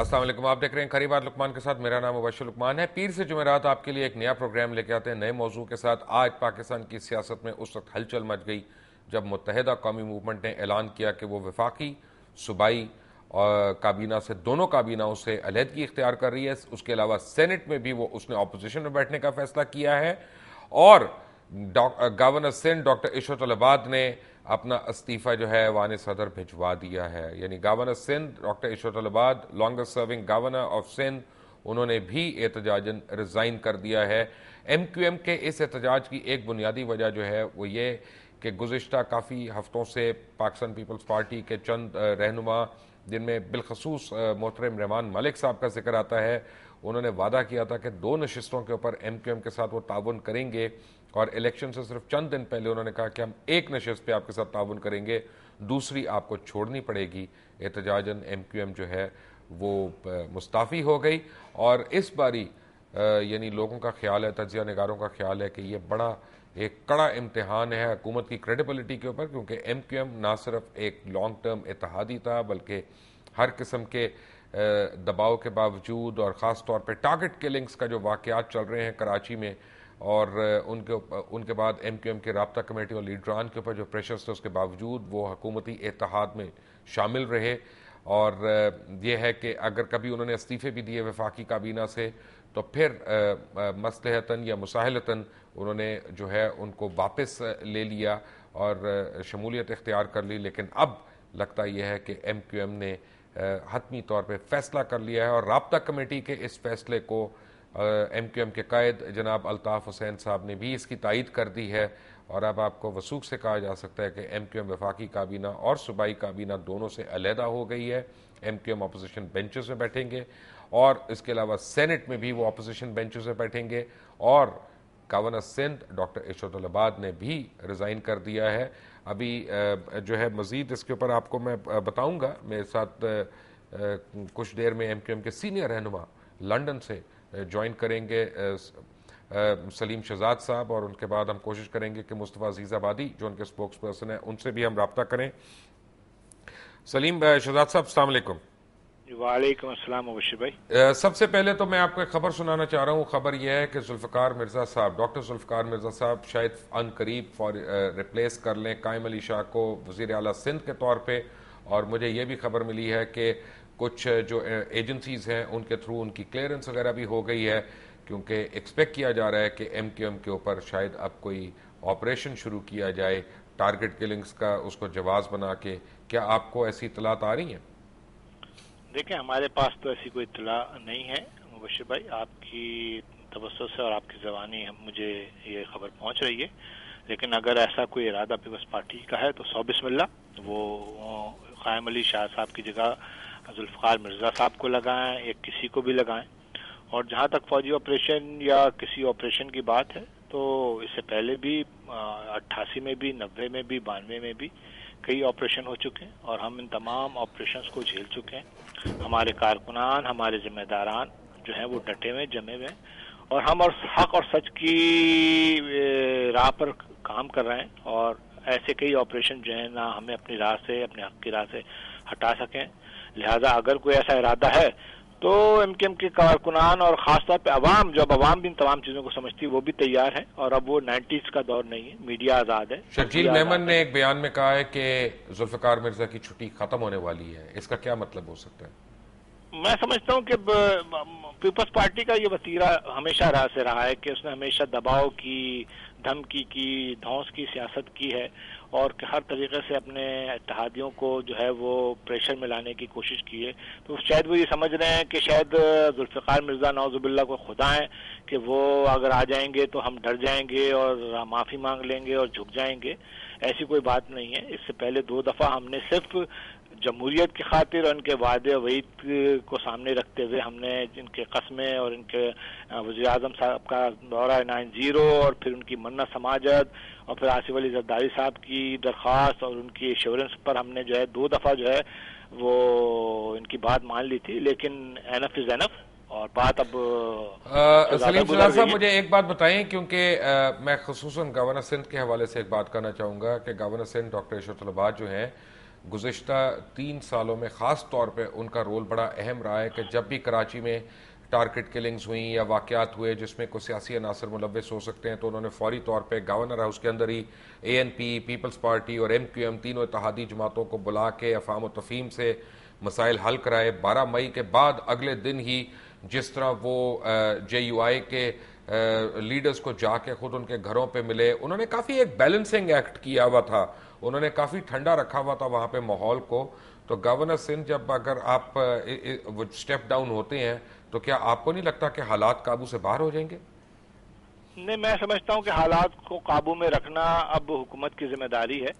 अस्सलाम वालेकुम। आप देख रहे हैं खरी बात लुकमान के साथ। मेरा नाम मुबश्शिर लुकमान है। पीर से जुमेरात आपके लिए एक नया प्रोग्राम लेके आते हैं नए मौजू के साथ। आज पाकिस्तान की सियासत में उस वक्त हलचल मच गई जब मुत्तहिदा कौमी मूवमेंट ने ऐलान किया कि वो वफाकी सूबाई और काबीना से दोनों काबीनाओं से अलहदगी इख्तियार कर रही है। उसके अलावा सेनेट में भी वो उसने अपोजिशन में बैठने का फैसला किया है और गवर्नर सिंध डॉक्टर इशरत अल-अबाद ने अपना इस्तीफा जो है वान सदर भिजवा दिया है। यानी governor Sindh doctor Ishrat ul-Ibad, longest serving governor of Sindh, उन्होंने भी एहतजाजन रिजाइन कर दिया है। MQM के इस एहतजाज की एक बुनियादी वजह जो है वो ये कि गुज़िश्ता काफ़ी हफ्तों से पाकिस्तान पीपल्स पार्टी के चंद रहनुमा, जिनमें बिलखसूस मोहतरम रहमान मलिक साहब का जिक्र आता है, उन्होंने वादा किया था कि 2 नशिस्तों के ऊपर MQM के साथ वो ताउन करेंगे और इलेक्शन से सिर्फ चंद दिन पहले उन्होंने कहा कि हम एक नशिस्त पे आपके साथ ताउन करेंगे, दूसरी आपको छोड़नी पड़ेगी। एहतजाजन MQM जो है वो मुस्ताफ़ी हो गई और इस बारी यानी लोगों का ख्याल है, तजिया निगारों का ख्याल है कि ये बड़ा एक कड़ा इम्तिहान है हुकूमत की क्रेडिबिलिटी के ऊपर, क्योंकि MQM ना सिर्फ एक लॉन्ग टर्म इत्तेहादी था बल्कि हर किस्म के दबाव के बावजूद और ख़ास तौर पे टारगेट किलिंग्स का जो वाक़यात चल रहे हैं कराची में और उनके बाद MQM के राब्ता कमेटी और लीडरान के ऊपर जो प्रेशर्स थे उसके बावजूद वो हुकूमती इत्तेहाद में शामिल रहे। और ये है कि अगर कभी उन्होंने इस्तीफ़े भी दिए वफाकी काबीना से तो फिर मसलहतन या मुसाहलतन उन्होंने जो है उनको वापस ले लिया और शमूलियत इख्तियार कर ली। लेकिन अब लगता यह है कि MQM ने हतमी तौर पर फैसला कर लिया है और राब्ता कमेटी के इस फैसले को MQM के कायद जनाब अल्ताफ़ हुसैन साहब ने भी इसकी तायीद कर दी है। और अब आपको वसूख से कहा जा सकता है कि MQM वफाकी काबीना और सूबाई काबीना दोनों से अलहदा हो गई है। MQM अपोजिशन बेंचेस में बैठेंगे और इसके अलावा सेनेट में भी वो अपोजिशन बेंचेस में बैठेंगे। और गवर्नर सिंध डॉक्टर इशरत अल-अबाद ने भी रिज़ाइन कर दिया है। अभी जो है मज़ीद इसके ऊपर आपको मैं बताऊँगा। मेरे साथ कुछ देर में MQM के सीनियर रहनुमा लंदन से ज्वाइन करेंगे सलीम शहजाद साहब, और उनके बाद हम कोशिश करेंगे कि मुस्तफ़ा अजीज़ाबादी जो उनके स्पोक्स पर्सन है उनसे भी हम रब्ता करें। सलीम शहजाद साहब, अस्सलाम वालेकुम। वालेकुम अस्सलाम मुबश्शिर भाई। सबसे पहले तो मैं आपको एक खबर सुनाना चाह रहा हूँ। खबर यह है कि जुल्फ़िकार मिर्ज़ा साहब, डॉक्टर जुल्फ़िकार मिर्ज़ा साहब शायद अन करीब रिप्लेस कर लें कायम अली शाह को वज़ीर आला सिंध के तौर पर। और मुझे ये भी खबर मिली है कि कुछ जो एजेंसीज़ हैं उनके थ्रू उनकी क्लियरेंस वगैरह भी हो गई है, क्योंकि एक्सपेक्ट किया जा रहा है कि MQM के ऊपर शायद अब कोई ऑपरेशन शुरू किया जाए टारगेट किलिंग्स का, उसको जवाब बना के। क्या आपको ऐसी इतलात आ रही हैं? देखिए, हमारे पास तो ऐसी कोई इतला नहीं है मुबश्शिर भाई। आपकी तवज्जो से और आपकी ज़बानी मुझे ये खबर पहुंच रही है। लेकिन अगर ऐसा कोई इरादा पीपल्स पार्टी का है तो सौ बिस्मिल्लाह, वो कायम अली शाह साहब की जगह जुल्फ़िकार मिर्ज़ा साहब को लगाएं या किसी को भी लगाएं। और जहां तक फौजी ऑपरेशन या किसी ऑपरेशन की बात है तो इससे पहले भी 88 में भी, 90 में भी, 92 में भी कई ऑपरेशन हो चुके हैं और हम इन तमाम ऑपरेशंस को झेल चुके हैं। हमारे कारकुनान, हमारे जिम्मेदारान जो हैं वो डटे हुए, जमे हुए हैं और हम और हक और सच की राह पर काम कर रहे हैं। और ऐसे कई ऑपरेशन जो है ना हमें अपनी राह से, अपने हक की राह से हटा सकें। लिहाजा अगर कोई ऐसा इरादा है तो MQM के कारकुनान और खासतौर पे अवाम, जब अवाम भी इन तमाम चीजों को समझती है, वो भी तैयार है। और अब वो 90s का दौर नहीं है, मीडिया आजाद है। शकील मेमन ने एक बयान में कहा है कि जुल्फ़िकार मिर्जा की छुट्टी खत्म होने वाली है। इसका क्या मतलब हो सकता है? मैं समझता हूँ कि पीपल्स पार्टी का ये वतीरा हमेशा से रहा है कि उसने हमेशा दबाव की, धमकी की, धौंस की सियासत की है और हर तरीके से अपने इत्तेहादियों को जो है वो प्रेशर में लाने की कोशिश की है। तो शायद वो ये समझ रहे हैं कि शायद जुल्फ़िकार मिर्ज़ा नौज़ुबिल्लाह को खुदा हैं कि वो अगर आ जाएंगे तो हम डर जाएंगे और माफ़ी मांग लेंगे और झुक जाएंगे। ऐसी कोई बात नहीं है। इससे पहले 2 दफ़ा हमने सिर्फ जमहूरियत की खातिर और इनके वादे वईद को सामने रखते हुए हमने इनके कस्में और इनके वज़ीर आज़म साहब का दौरा 90 और फिर उनकी मन्नत समाजत और फिर आसिफ अली जरदारी साहब की दरख्वास्त और उनकी एश्योरेंस पर हमने जो है 2 दफ़ा जो है वो इनकी बात मान ली थी। लेकिन एनफ इज एनफ और बात अब सलीम शहजाद साहब, मुझे एक बात बताएं, क्योंकि मैं खुसूसन गवर्नर सिंध के हवाले से एक बात करना चाहूँगा कि गवर्नर सिंध डॉक्टर इशरत अल-अबाद जो हैं गुज़िश्ता 3 सालों में ख़ास तौर पे उनका रोल बड़ा अहम रहा है कि जब भी कराची में टारगेट किलिंग्स हुई या वाक़यात हुए जिसमें कोई सियासी अनासर मुलव्वस हो सकते हैं, तो उन्होंने फौरी तौर पे गवर्नर हाउस के अंदर ही ANP, पीपल्स पार्टी और MQM तीनों इत्तेहादी जमातों को बुला के अफ़ाम व तफ़हीम से मसाइल हल कराए। 12 मई के बाद अगले दिन ही जिस तरह वो JUI के लीडर्स को जाके खुद उनके घरों पे मिले, उन्होंने काफ़ी एक बैलेंसिंग एक्ट किया हुआ था, उन्होंने काफ़ी ठंडा रखा हुआ था वहाँ पे माहौल को। तो गवर्नर सिंध जब अगर आप वो स्टेप डाउन होते हैं तो क्या आपको नहीं लगता कि हालात काबू से बाहर हो जाएंगे? नहीं, मैं समझता हूं कि हालात को काबू में रखना अब हुकूमत की जिम्मेदारी है,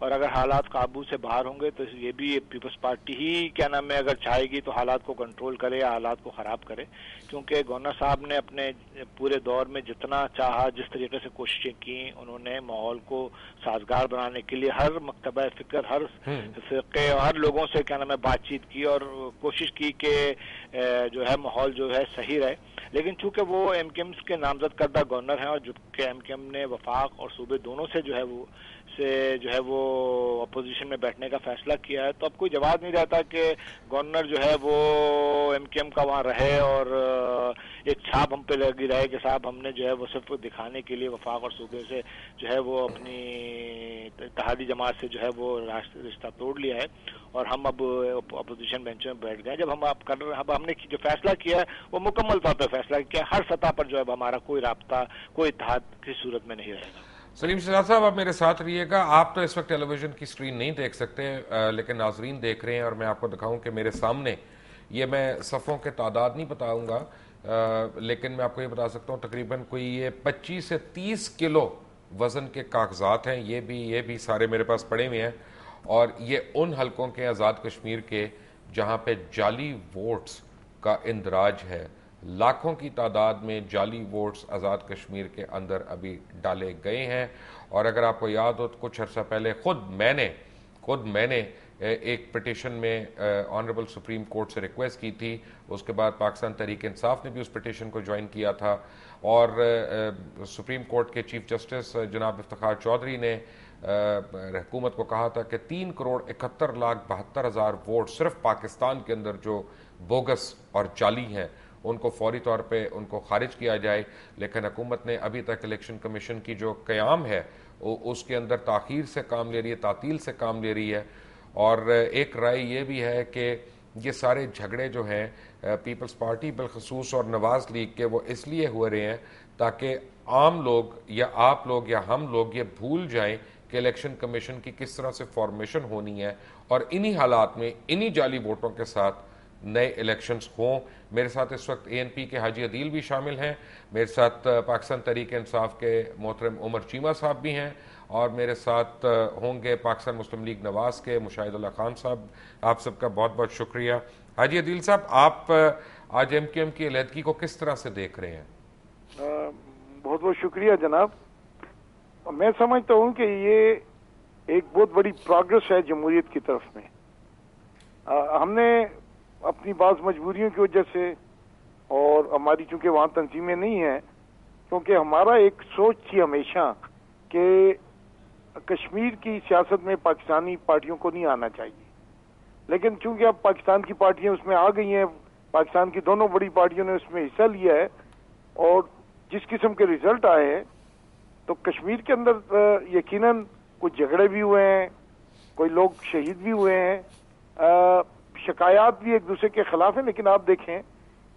और अगर हालात काबू से बाहर होंगे तो ये भी पीपल्स पार्टी ही क्या नाम है, अगर चाहेगी तो हालात को कंट्रोल करे या हालात को खराब करे। क्योंकि गवर्नर साहब ने अपने पूरे दौर में जितना चाहा, जिस तरीके से कोशिशें की, उन्होंने माहौल को साजगार बनाने के लिए हर मकतबा फिक्र, हर फिरके और हर लोगों से क्या नाम है बातचीत की और कोशिश की कि जो है माहौल जो है सही रहे। लेकिन चूंकि वो MQM के नामजद करदा गवर्नर हैं और जो कि MQM ने वफाक और सूबे दोनों से जो है वो अपोजिशन में बैठने का फैसला किया है, तो अब कोई जवाब नहीं रहता कि गवर्नर जो है वो MQM का वहाँ रहे और एक छाप हम पे लगी रहे कि साहब हमने जो है वो सिर्फ दिखाने के लिए वफाक और सूबे से जो है वो अपनी इत्तेहादी जमात से जो है वो रिश्ता तोड़ लिया है और हम अब अपोजिशन बेंच में बैठ गए। जब हम अब हमने जो फैसला किया है वो मुकम्मल तौर पर फैसला किया, हर सतह पर जो है हमारा कोई राब्ता, कोई इत्तेहाद की सूरत में नहीं रहेगा। सलीम शहजाद साहब, आप मेरे साथ रहिएगा। आप तो इस वक्त टेलीविजन की स्क्रीन नहीं देख सकते, लेकिन नाजरीन देख रहे हैं और मैं आपको दिखाऊं कि मेरे सामने ये, मैं सफ़ों के तादाद नहीं बताऊंगा, लेकिन मैं आपको ये बता सकता हूँ तकरीबन कोई ये 25 से 30 किलो वज़न के कागजात हैं। ये भी सारे मेरे पास पड़े हुए हैं और ये उन हलकों के आज़ाद कश्मीर के जहाँ पे जाली वोट्स का इंदराज है। लाखों की तादाद में जाली वोट्स आज़ाद कश्मीर के अंदर अभी डाले गए हैं। और अगर आपको याद हो तो कुछ अर्सा पहले खुद मैंने एक पिटिशन में ऑनरेबल सुप्रीम कोर्ट से रिक्वेस्ट की थी। उसके बाद पाकिस्तान तहरीक इंसाफ ने भी उस पिटिशन को ज्वाइन किया था और सुप्रीम कोर्ट के चीफ जस्टिस जनाब इफ्तिखार चौधरी ने हुकूमत को कहा था कि 3,71,72,000 वोट सिर्फ पाकिस्तान के अंदर जो बोगस और जाली हैं उनको फौरी तौर पे उनको खारिज किया जाए। लेकिन हुकूमत ने अभी तक इलेक्शन कमीशन की जो क़याम है उसके अंदर ताख़ीर से काम ले रही है, तातील से काम ले रही है। और एक राय ये भी है कि ये सारे झगड़े जो हैं पीपल्स पार्टी बिलखसूस और नवाज़ लीग के, वो इसलिए हो रहे हैं ताकि आम लोग या आप लोग या हम लोग ये भूल जाएं कि इलेक्शन कमीशन की किस तरह से फॉर्मेशन होनी है और इन्हीं हालात में इन्हीं जाली वोटों के साथ नए इलेक्शंस हों। मेरे साथ इस वक्त ANP के हाजी अदील भी शामिल हैं, मेरे साथ पाकिस्तान तहरीक इंसाफ के मोहतरम उमर चीमा साहब भी हैं और मेरे साथ होंगे पाकिस्तान मुस्लिम लीग नवाज के मुशाहिदुल्लाह खान साहब। आप सबका बहुत बहुत शुक्रिया। हाजी अदील साहब, आप आज MQM की अलहदगी को किस तरह से देख रहे हैं? बहुत बहुत शुक्रिया जनाब। मैं समझता हूँ कि ये एक बहुत बड़ी प्रोग्रेस है जमहूरियत की तरफ में। हमने अपनी बाज़ मजबूरियों की वजह से और हमारी चूंकि वहाँ तंजीमें नहीं है, क्योंकि हमारा एक सोच थी हमेशा कि कश्मीर की सियासत में पाकिस्तानी पार्टियों को नहीं आना चाहिए, लेकिन चूंकि अब पाकिस्तान की पार्टियां उसमें आ गई हैं, पाकिस्तान की दोनों बड़ी पार्टियों ने उसमें हिस्सा लिया है और जिस किस्म के रिजल्ट आए हैं, तो कश्मीर के अंदर यकीनन कुछ झगड़े भी हुए हैं, कोई लोग शहीद भी हुए हैं, शिकायत भी एक दूसरे के खिलाफ है। लेकिन आप देखें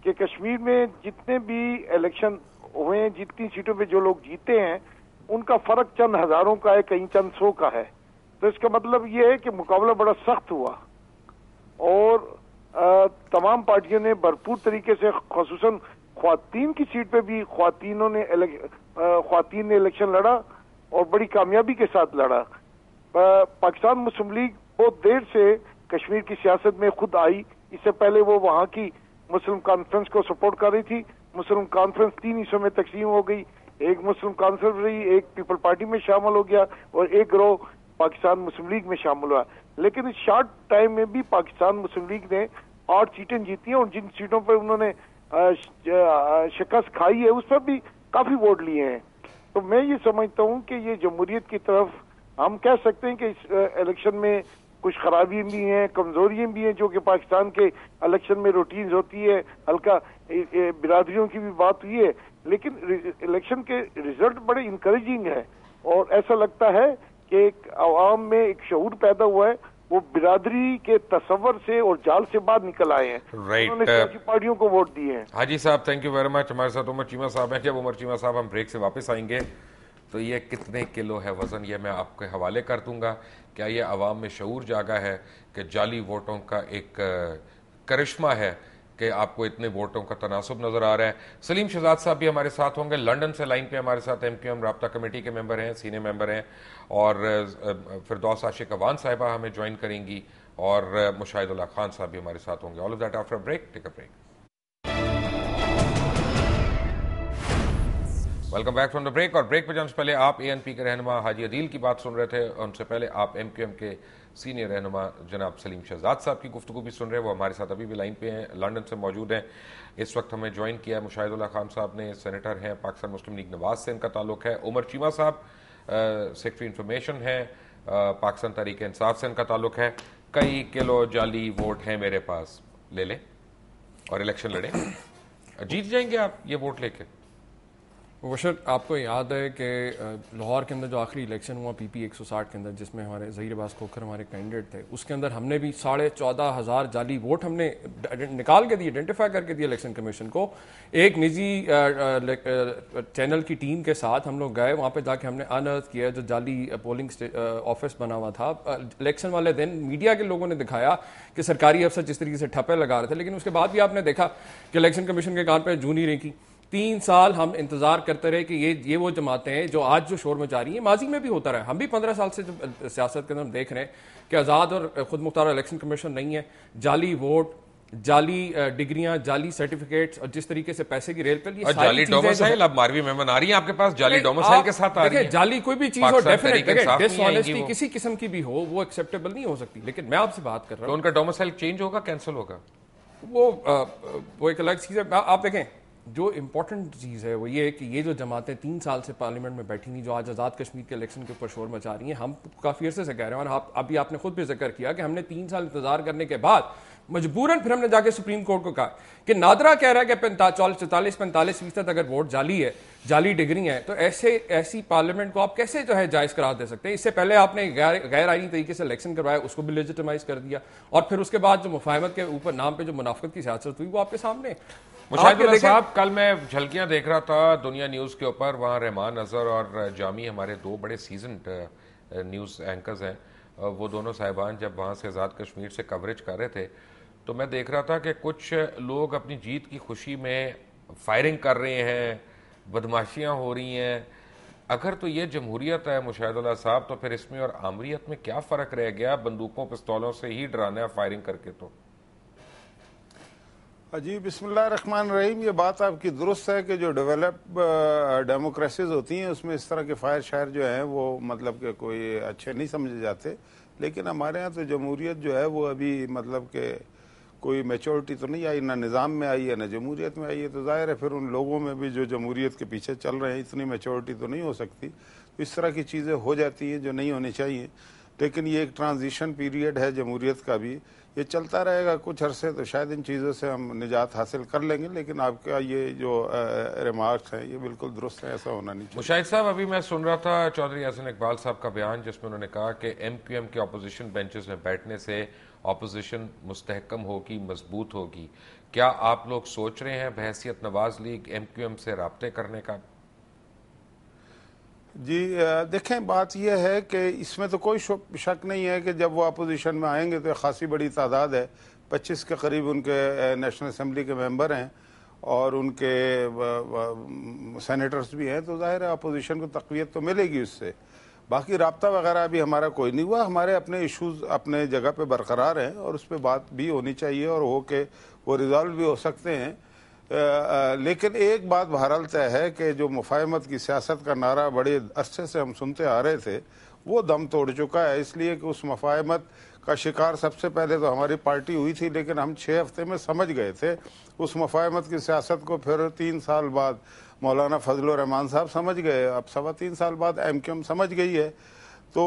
कि कश्मीर में जितने भी इलेक्शन हुए हैं, जितनी सीटों पे जो लोग जीते हैं, उनका फर्क चंद हजारों का है, कहीं चंद सौ का है। तो इसका मतलब ये है कि मुकाबला बड़ा सख्त हुआ और तमाम पार्टियों ने भरपूर तरीके से, खुसूसन ख्वातीन की सीट पे भी ख्वातीन ने इलेक्शन लड़ा और बड़ी कामयाबी के साथ लड़ा। पाकिस्तान मुस्लिम लीग बहुत देर से कश्मीर की सियासत में खुद आई। इससे पहले वो वहाँ की मुस्लिम कॉन्फ्रेंस को सपोर्ट कर रही थी। मुस्लिम कॉन्फ्रेंस 3 हिस्सों में तकसीम हो गई, एक मुस्लिम कॉन्फ्रेंस रही, एक पीपल पार्टी में शामिल हो गया और एक गिरोह पाकिस्तान मुस्लिम लीग में शामिल हुआ। लेकिन इस शॉर्ट टाइम में भी पाकिस्तान मुस्लिम लीग ने 8 सीटें जीती हैं और जिन सीटों पर उन्होंने शिकस्त खाई है उस पर भी काफी वोट लिए हैं। तो मैं ये समझता हूँ कि ये जमहूरियत की तरफ हम कह सकते हैं कि इस इलेक्शन में कुछ खराबियां भी हैं, कमजोरियां भी हैं, जो कि पाकिस्तान के इलेक्शन में रूटीन होती है। हल्का बिरादरियों की भी बात हुई है, लेकिन इलेक्शन के रिजल्ट बड़े इंकरेजिंग है और ऐसा लगता है कि एक आवाम में एक शऊर पैदा हुआ है, वो बिरादरी के तस्वर से और जाल से बाहर निकल आए हैं। उन्होंने सियासी पार्टियों को वोट दिए हैं। हाजी साहब, थैंक यू वेरी मच। हमारे साथ उमर चीमा साहब हैं। जब उमर चीमा साहब हम ब्रेक से वापस आएंगे तो ये कितने किलो है वजन, ये मैं आपके हवाले कर दूंगा। क्या ये अवाम में शऊर जागा है कि जाली वोटों का एक करिश्मा है कि आपको इतने वोटों का तनासुब नजर आ रहा है। सलीम शहजाद साहब भी हमारे साथ होंगे लंदन से लाइन पे हमारे साथ, MQM राब्ता कमेटी के मेंबर हैं, सीनियर मेंबर हैं, और फिरदौस आशिक अवान साहिबा हमें ज्वाइन करेंगी और मुशाहिदुल्लाह खान साहब भी हमारे साथ होंगे। All of that after break. Take a break. Welcome back from the break. और ब्रेक पे जाने से पहले आप ANP के रहनुमा हाजी अदील की बात सुन रहे थे, उनसे पहले आप MQM के सीनियर रहनुमा जनाब सलीम शहजाद साहब की गुफ्तगू भी सुन रहे हैं। वो हमारे साथ अभी भी लाइन पे हैं, लंदन से मौजूद हैं। इस वक्त हमें ज्वाइन किया है मुशाहिदुल्लाह खान साहब ने, सेनेटर हैं, पाकिस्तान मुस्लिम लीग नवाज से इनका ताल्लुक है। उमर चीमा साहब सेक्रेटरी इंफॉर्मेशन है, पाकिस्तान तहरीक इंसाफ से इनका ताल्लुक है। कई किलो जाली वोट हैं मेरे पास, ले लें और इलेक्शन लड़ें, जीत जाएंगे आप ये वोट लेके। मुबशर, आपको याद है कि लाहौर के अंदर जो आखिरी इलेक्शन हुआ PP 160 के अंदर, जिसमें हमारे ज़हीर अब्बास खोखर हमारे कैंडिडेट थे, उसके अंदर हमने भी 14,500 जाली वोट हमने निकाल के दिए, आइडेंटिफाई करके दिए इलेक्शन कमीशन को। एक निजी चैनल की टीम के साथ हम लोग गए, वहाँ पे जाके हमने अनअर्थ किया जो जाली पोलिंग ऑफिस बना हुआ था। इलेक्शन वाले दिन मीडिया के लोगों ने दिखाया कि सरकारी अफसर जिस तरीके से ठप्पे लगा रहे थे, लेकिन उसके बाद भी आपने देखा कि इलेक्शन कमीशन के कान पर जूं नहीं रही। 3 साल हम इंतजार करते रहे कि ये वो जमातें हैं जो आज जो शोर मचा रही हैं, माजी में भी होता रहा। हम भी 15 साल से जो सियासत के अंदर देख रहे हैं कि आज़ाद और खुद मुख्तार इलेक्शन कमीशन नहीं है, जाली वोट, जाली डिग्रियां, जाली सर्टिफिकेट्स, और जिस तरीके से पैसे की रेल पे लिए जाली डोमिसाइल, अब मारवी मेहमान आ रही है आपके पास, जाली डोमिसाइल के साथ आ रही है। जाली कोई भी चीज हो, डेफिनेट डिसऑनेस्टी किसी किस्म की भी हो, वो एक्सेप्टेबल नहीं हो सकती। लेकिन मैं आपसे बात कर रहा हूँ, उनका डोमिसाइल चेंज होगा, कैंसिल होगा, वो एक अलग चीज है। आप देखें, जो इम्पोर्टेंट चीज़ है वो ये है कि ये जो जमातें 3 साल से पार्लियामेंट में बैठी नहीं, जो आज आज़ाद कश्मीर के इलेक्शन के ऊपर शोर मचा रही हैं, हम काफ़ी अर्से से कह रहे हैं, और अभी आपने खुद भी जिक्र किया कि हमने 3 साल इंतजार करने के बाद मजबूरन फिर हमने जाके सुप्रीम कोर्ट को कहा कि नादरा कह रहा है कि 44-45% अगर वोट जाली है, जाली डिग्री है, तो ऐसी पार्लियामेंट को आप कैसे जो है जायज करार दे सकते हैं। इससे पहले आपने गैर आईनी तरीके से इलेक्शन करवाया, उसको भी लेजिटिमाइज कर दिया, और फिर उसके बाद जो मुफाहमत के ऊपर नाम पे जो मुनाफिकत की सियासत हुई वो आपके सामने। मुशाहिदुल्लाह साहब, कल मैं झलकियां देख रहा था दुनिया न्यूज के ऊपर, वहाँ रहमान अजहर और जामी हमारे 2 बड़े सीजन्ड न्यूज एंकर्स हैं, वो दोनों साहिबान जब वहाँ से आज़ाद कश्मीर से कवरेज कर रहे थे, तो मैं देख रहा था कि कुछ लोग अपनी जीत की खुशी में फायरिंग कर रहे हैं, बदमाशियां हो रही हैं। अगर तो ये जमहूरियत है मुशाहिदुल्लाह साहब, तो फिर इसमें और आमरीत में क्या फ़र्क रह गया? बंदूकों पिस्तौलों से ही डराना है फायरिंग करके। तो जी, बिस्मिल्लाहिर्रहमानिर्रहीम। ये बात आपकी दुरुस्त है कि जो डेवलप डेमोक्रेसीज होती हैं उसमें इस तरह के फायर शायर जो हैं वो मतलब कि कोई अच्छे नहीं समझे जाते, लेकिन हमारे यहाँ तो जमहूरियत जो है वो अभी मतलब कि कोई मैच्योरिटी तो नहीं आई, ना निज़ाम में आई है ना जमहूरियत में आई है। तो जाहिर है फिर उन लोगों में भी जो जमहूरियत के पीछे चल रहे हैं इतनी मैच्योरिटी तो नहीं हो सकती। तो इस तरह की चीज़ें हो जाती हैं जो नहीं होनी चाहिए, लेकिन ये एक ट्रांजिशन पीरियड है जमहूरियत का भी, ये चलता रहेगा कुछ अरसे, तो शायद इन चीज़ों से हम निजात हासिल कर लेंगे। लेकिन आपका ये जो रिमार्क्स हैं ये बिल्कुल दुरुस्त है, ऐसा होना नहीं चाहिए। मुशाहिद साहब, अभी मैं सुन रहा था चौधरी हसन इकबाल साहब का बयान, जिसमें उन्होंने कहा कि MQM के अपोजिशन बेंचेस में बैठने से अपोजिशन मुस्तहकम होगी, मजबूत होगी। क्या आप लोग सोच रहे हैं बहैसियत नवाज लीग MQM से राब्ते करने का? जी देखें, बात यह है कि इसमें तो कोई शक नहीं है कि जब वो अपोजिशन में आएंगे तो खासी बड़ी तादाद है, 25 के करीब उनके नेशनल असम्बली के मेंबर हैं और उनके सेनेटर्स भी हैं, तो जाहिर है अपोजिशन को तक़वियत तो मिलेगी उससे। बाकी राब्ता वगैरह अभी हमारा कोई नहीं हुआ, हमारे अपने इशूज़ अपने जगह पे बरकरार हैं और उस पर बात भी होनी चाहिए और हो के वो रिजॉल्व भी हो सकते हैं। लेकिन एक बात बहरहाल तय है कि जो मुफाहमत की सियासत का नारा बड़े अरसे से हम सुनते आ रहे थे वो दम तोड़ चुका है, इसलिए कि उस मुफाहमत का शिकार सबसे पहले तो हमारी पार्टी हुई थी, लेकिन हम 6 हफ्ते में समझ गए थे उस मुफाहमत की सियासत को। फिर 3 साल बाद मौलाना फजल रहमान साहब समझ गए, अब 3.25 साल बाद MQM समझ गई है। तो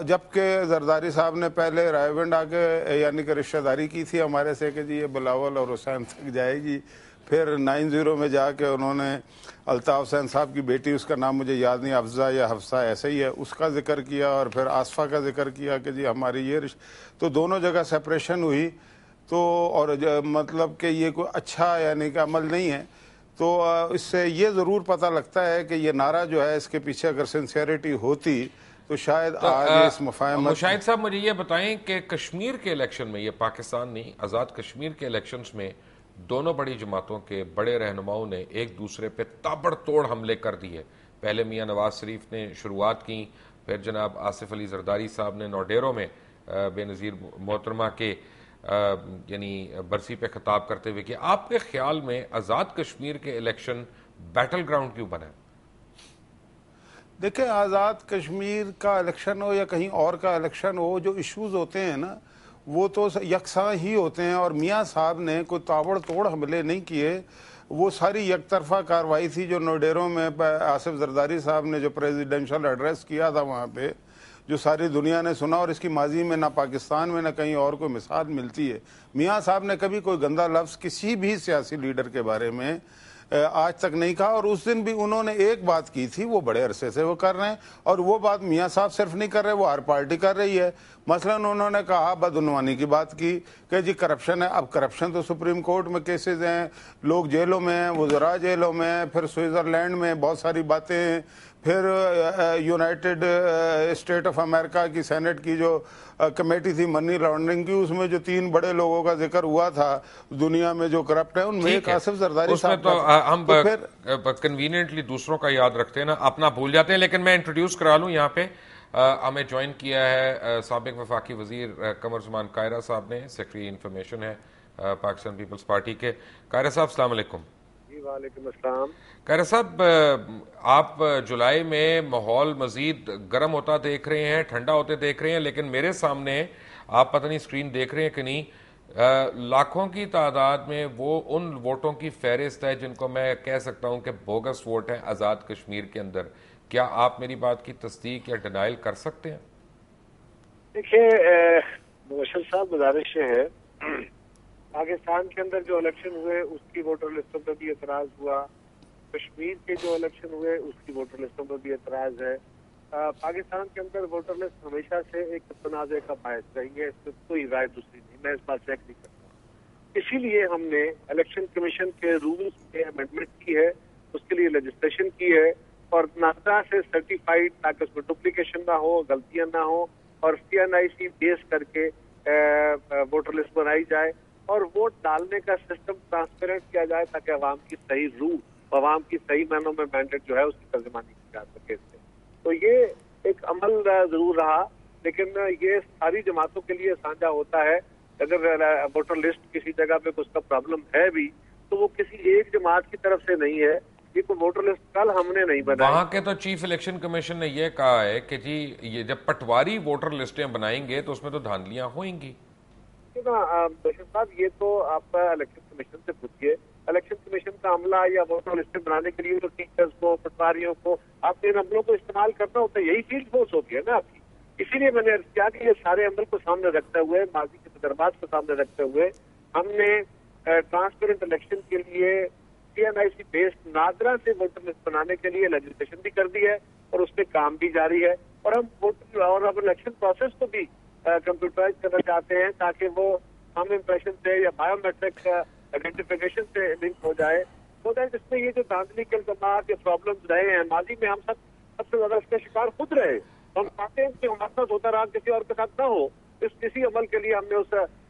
जबकि जरदारी साहब ने पहले रायविंड आके यानी कि रिश्तेदारी की थी हमारे से कि जी ये बिलावल और हुसैन तक जाएगी, फिर 90 में जाके उन्होंने अल्ताफ हुसैन साहब की बेटी, उसका नाम मुझे याद नहीं, अफजा या हफ्सा ऐसे ही है, उसका जिक्र किया, और फिर आसफा का जिक्र किया कि जी हमारी ये तो दोनों जगह सेपरेशन हुई। तो और मतलब कि ये कोई अच्छा यानी कि अमल नहीं है। तो इससे ये ज़रूर पता लगता है कि ये नारा जो है इसके पीछे अगर सिंसियरिटी होती तो शायद आज इस मुफाहमत। मुशाहिद साहब मुझे ये बताएं कि कश्मीर के इलेक्शन में, ये पाकिस्तान नहीं, आज़ाद कश्मीर के इलेक्शंस में दोनों बड़ी जमातों के बड़े रहनुमाओं ने एक दूसरे पे ताबड़तोड़ हमले कर दिए। पहले मियां नवाज शरीफ ने शुरुआत की, फिर जनाब आसिफ अली जरदारी साहब ने नौडेरो में बेनज़ीर मोहतरमा के यानी बरसी पे खिताब करते हुए कि आपके ख्याल में आज़ाद कश्मीर के इलेक्शन बैटल ग्राउंड क्यों बना? देखिए, आज़ाद कश्मीर का इलेक्शन हो या कहीं और का इलेक्शन हो, जो इश्यूज होते हैं ना वो तो यकसा ही होते हैं। और मियाँ साहब ने कोई ताबड़तोड़ हमले नहीं किए, वो सारी एक तरफा कार्रवाई थी जो नोडेरो में आसिफ जरदारी साहब ने जो प्रेसिडेंशियल एड्रेस किया था वहाँ पे, जो सारी दुनिया ने सुना, और इसकी माजी में ना पाकिस्तान में ना कहीं और कोई मिसाल मिलती है। मियाँ साहब ने कभी कोई गंदा लफ्ज़ किसी भी सियासी लीडर के बारे में आज तक नहीं कहा। और उस दिन भी उन्होंने एक बात की थी, वो बड़े अरसे से वो कर रहे हैं, और वो बात मियाँ साहब सिर्फ नहीं कर रहे, वो हर पार्टी कर रही है। मसलन उन्होंने कहा, बदउनवानी की बात की कि जी करप्शन है। अब करप्शन तो सुप्रीम कोर्ट में केसेस हैं, लोग जेलों में हैं, वज़रा जेलों में हैं, फिर स्विट्ज़रलैंड में बहुत सारी बातें हैं, फिर यूनाइटेड स्टेट ऑफ अमेरिका की सेनेट की जो कमेटी थी मनी लॉन्ड्रिंग की, उसमें जो 3 बड़े लोगों का जिक्र हुआ था दुनिया में जो करप्ट है, उनमें एक आसिफ जरदारी साहब। तो हम कन्वीनियंटली दूसरों का याद रखते हैं ना, अपना भूल जाते हैं। लेकिन मैं इंट्रोड्यूस करा लूं, यहाँ पे हमें ज्वाइन किया है साबिक वफाकी वजीर कमरुज़्मान कायरा साहब ने, सेक्रेटरी इंफॉर्मेशन है पाकिस्तान पीपल्स पार्टी के। कायरा साहब अस्सलाम वालेकुम। वालेकुम अस्सलाम। कायरा साहब, आप जुलाई में माहौल मजीद गर्म होता देख रहे हैं, ठंडा होते देख रहे हैं, लेकिन मेरे सामने आप पता नहीं स्क्रीन देख रहे हैं कि नहीं, लाखों की तादाद में वो उन वोटों की फहरिस्त है जिनको मैं कह सकता हूं कि बोगस वोट है आज़ाद कश्मीर के अंदर। क्या आप मेरी बात की तस्दीक या डिनाइल कर सकते हैं? देखिए मुबशर साहब, गुजारिश है, पाकिस्तान के अंदर जो इलेक्शन हुए उसकी वोटर लिस्टों पर भी एतराज हुआ, कश्मीर के जो इलेक्शन हुए उसकी वोटर लिस्टों पर भी एतराज है। पाकिस्तान के अंदर वोटर लिस्ट हमेशा से एक तनाज़े का बायस रही है, इसमें कोई राय दूसरी नहीं, मैं इस बात से नहीं करता। इसीलिए हमने इलेक्शन कमीशन के रूल्स में अमेंडमेंट की है, उसके लिए लेजिस्लेशन की है, और नासा से सर्टिफाइड, ताकि उसमें डुप्लीकेशन ना हो, गलतियां ना हो, और CNIC बेस करके वोटर लिस्ट बनाई जाए और वोट डालने का सिस्टम ट्रांसपेरेंट किया जाए, ताकि अवाम की सही रूह, अवाम की सही मायनों में मैंडेट जो है उसकी तर्जुमानी की जा सके इससे। तो ये एक अमल जरूर रहा, लेकिन ये सारी जमातों के लिए साझा होता है। अगर वोटर लिस्ट किसी जगह पे उसका प्रॉब्लम है भी, तो वो किसी एक जमात की तरफ से नहीं है। ये कोई वोटर लिस्ट कल हमने नहीं बनाई। वहां के तो चीफ इलेक्शन कमीशन ने यह कहा है कि जी ये जब पटवारी वोटर लिस्टें बनाएंगे तो उसमें तो धांधलियां होंगी। साहब, ये तो आपका इलेक्शन कमीशन से पूछिए। इलेक्शन कमीशन का अमला या वोटर लिस्टें बनाने के लिए तो टीचर्स को, पटवारियों को, आपने इन अमलों को इस्तेमाल करना होता है, यही फील्ड फोर्स होती है ना आपकी। इसीलिए मैंने अर्ज किया कि ये सारे अमल को सामने रखते हुए, माजी के तजर्बात को सामने रखते हुए, हमने ट्रांसपेरेंट इलेक्शन के लिए CNIC बेस्ड नादरा से वोटर लिस्ट बनाने के लिए लेजिस्लेशन भी कर दी है, और उस पर काम भी जारी है। और हम वोटर और अब इलेक्शन प्रोसेस को भी कंप्यूटराइज करना चाहते हैं, ताकि वो हम इम्प्रेशन से या बायोमेट्रिक आइडेंटिफिकेशन से लिंक हो जाए, तो दैट इसमें ये जो धांधली के इल्जाम के प्रॉब्लम्स रहे हैं माजी में, हम सबसे ज्यादा इसके शिकार खुद रहे। हम चाहते हैं कि हमारे साथ होता रहा, किसी और के साथ ना हो। इसी अमल के लिए हमने उस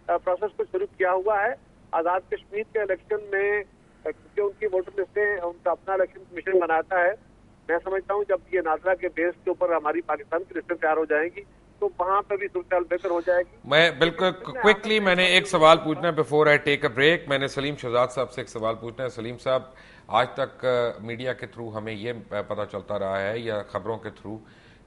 प्रोसेस को शुरू किया हुआ है। आजाद कश्मीर के इलेक्शन में क्योंकि उनकी वोटर लिस्टें उनका अपना इलेक्शन कमीशन बनाता है, मैं समझता हूँ जब ये नादरा के बेस के ऊपर हमारी पाकिस्तान की लिस्टें तैयार हो जाएंगी तो वहां पर भी सूरत बेहतर हो जाएगी। मैं बिल्कुल क्विकली मैंने एक सवाल पूछना है before I take a break. मैंने सलीम शहजाद साहब से एक सवाल पूछना है। सलीम साहब, आज तक मीडिया के थ्रू हमें ये पता चलता रहा है या खबरों के थ्रू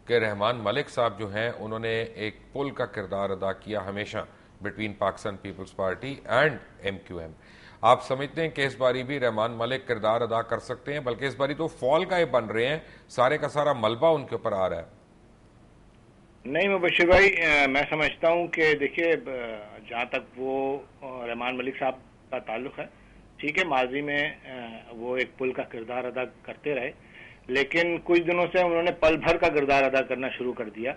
कि रहमान मलिक साहब जो हैं उन्होंने एक पुल का किरदार अदा किया हमेशा between Pakistan Peoples Party and MQM। आप समझते हैं कि इस बारी भी रहमान मलिक किरदार अदा कर सकते हैं? बल्कि इस बारी तो फॉल का ही बन रहे हैं, सारे का सारा मलबा उनके ऊपर आ रहा है। नहीं मुबशिर भाई, मैं समझता हूँ कि देखिए, जहाँ तक वो रहमान मलिक साहब का ताल्लुक है, ठीक है, माजी में वो एक पुल का किरदार अदा करते रहे, लेकिन कुछ दिनों से उन्होंने पल भर का किरदार अदा करना शुरू कर दिया।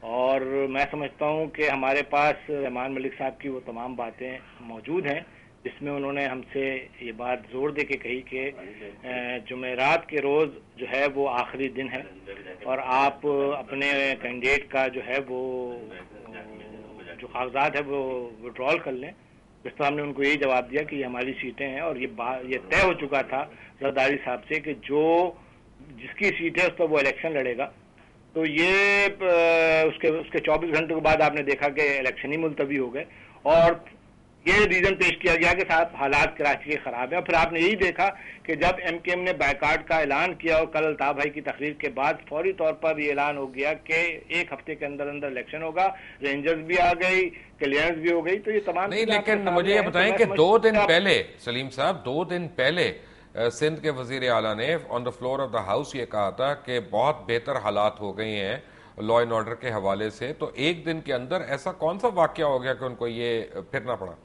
और मैं समझता हूँ कि हमारे पास रहमान मलिक साहब की वो तमाम बातें मौजूद हैं जिसमें उन्होंने हमसे ये बात जोर दे के कही कि जुमेरात के रोज़ जो है वो आखिरी दिन है और आप अपने कैंडिडेट का जो है वो जो कागजात है वो विड्रॉल कर लें। इस पर हमने उनको यही जवाब दिया कि ये हमारी सीटें हैं और ये तय हो चुका था जरदारी साहब से कि जो जिसकी सीट है उस पर वो इलेक्शन लड़ेगा। तो ये उसके 24 घंटे के बाद आपने देखा कि इलेक्शन ही मुलतवी हो गए और ये रीजन पेश किया गया कि साहब हालात कराची के खराब है। और फिर आपने यही देखा कि जब एमकेएम ने बायकाट का ऐलान किया और कल अल्ताफ भाई की तकरीर के बाद फौरी तौर पर ये ऐलान हो गया कि एक हफ्ते के अंदर अंदर इलेक्शन होगा, रेंजर्स भी आ गई, क्लियरेंस भी हो गई। तो ये तमाम नहीं, लेकिन मुझे ये बताएं कि 2 दिन पहले सलीम साहब 2 दिन पहले सिंध के वजीर आला ने on the floor of the house ये कहा था कि बहुत बेहतर हालात हो गए हैं लॉ एंड ऑर्डर के हवाले से। तो एक दिन के अंदर ऐसा कौन सा वाकया हो गया कि उनको ये फिरना पड़ा?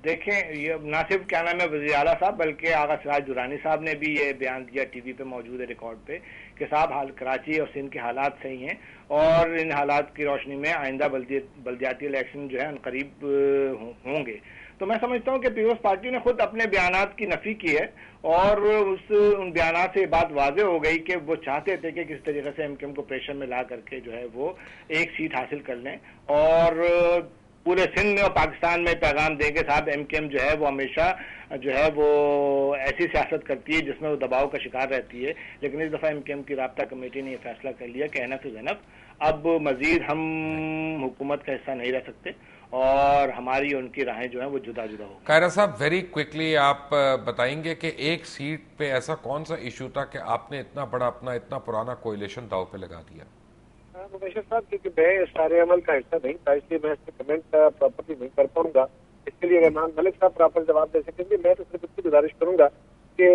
देखें, ये ना सिर्फ क्या नाम है वज़ीर आला साहब बल्कि आगा सिराज दुरानी साहब ने भी ये बयान दिया, टीवी पे मौजूद है रिकॉर्ड पे, कि साहब हाल कराची और सिंध के हालात सही हैं और इन हालात की रोशनी में आइंदा बल्दियाती इलेक्शन जो है अनकरीब होंगे। तो मैं समझता हूँ कि पीपल्स पार्टी ने खुद अपने बयानात की नफी की है और उन बयानात से ये बात वाज़ेह हो गई कि वो चाहते थे कि किस तरीके से एमकेएम को प्रेशर में ला करके जो है वो एक सीट हासिल कर लें और पूरे सिंध में और पाकिस्तान में पैगाम देंगे साहब एमकेएम जो है वो हमेशा जो है वो ऐसी सियासत करती है जिसमें वो दबाव का शिकार रहती है। लेकिन इस दफ़ा एमकेएम की राब्ता कमेटी ने यह फैसला कर लिया कि एनफ ज़ैनब अब मजीद हम हुकूमत का हिस्सा नहीं रह सकते और हमारी उनकी राहें जो है वो जुदा जुदा हो। कायरा साहब, वेरी क्विकली आप बताएंगे कि एक सीट पे ऐसा कौन सा इशू था कि आपने इतना बड़ा अपना इतना पुराना कोalition दाव पे लगा दिया? मुबशिर साहब, क्योंकि मैं सारे अमल का हिस्सा नहीं था इसलिए मैं इस पर कमेंट प्रॉपर्ली नहीं कर पाऊंगा। इसके लिए रहमान मलिक साहब प्रॉपर जवाब दे सकेंगे। मैं तो सिर्फ इतनी गुजारिश करूंगा कि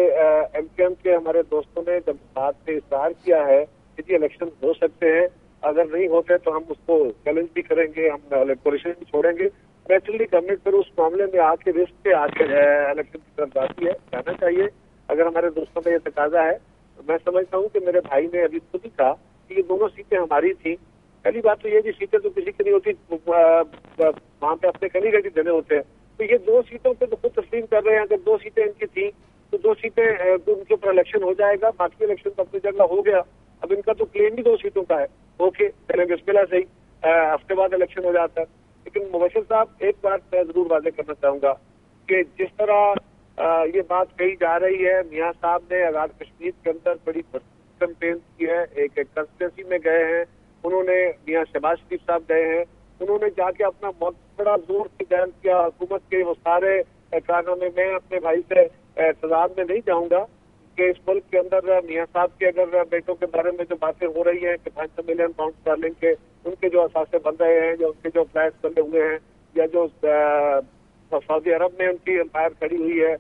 एमकेएम के हमारे दोस्तों ने जब बात से इस्तार किया है कि जी इलेक्शन हो सकते हैं, अगर नहीं होते तो हम उसको चैलेंज भी करेंगे, हम कोलिशन भी छोड़ेंगे। नेचुरली गवर्नमेंट फिर उस मामले में आके रिस्क पे आके इलेक्शन की तरफ जाती है, जाना चाहिए। अगर हमारे दोस्तों में ये तकाजा है तो मैं समझता हूँ कि मेरे भाई ने अभी खुद ही कहा कि ये दोनों सीटें हमारी थी। पहली बात तो ये कि सीटें तो किसी की नहीं होती, वहाँ पे अपने कैंडिडेट देने होते हैं। तो ये 2 सीटों पे तो खुद तस्लीम कर रहे हैं, अगर 2 सीटें इनकी थी तो 2 सीटें तो उनके ऊपर इलेक्शन हो जाएगा, बाकी इलेक्शन तो अपनी जगह हो गया। अब इनका तो क्लेम भी 2 सीटों का है, ओके चले बिस्मिल्लाह से ही हफ्ते बाद इलेक्शन हो जाता है। लेकिन मुबशिर साहब, एक बात मैं जरूर वाज़ेह करना चाहूंगा कि जिस तरह ये बात कही जा रही है, मियाँ साहब ने आजाद कश्मीर के अंदर बड़ी कैंपेन की है, एक कंस्टिट्यूंसी में गए हैं, उन्होंने मियाँ शहबाज शरीफ साहब गए हैं, उन्होंने जाके अपना बहुत बड़ा जोर से बयान किया हुकूमत के वो सारे कारनामे। मैं अपने भाई से तजाद में नहीं जाऊंगा कि इस मुल्क के अंदर मियाँ साहब के अगर बेटों के बारे में जो बातें हो रही हैं कि 500 मिलियन पाउंड स्टर्लिंग के उनके जो असासे बन रहे हैं, जो उनके जो फ्लैट बने हुए हैं, या जो सऊदी अरब में उनकी एम्पायर खड़ी हुई है,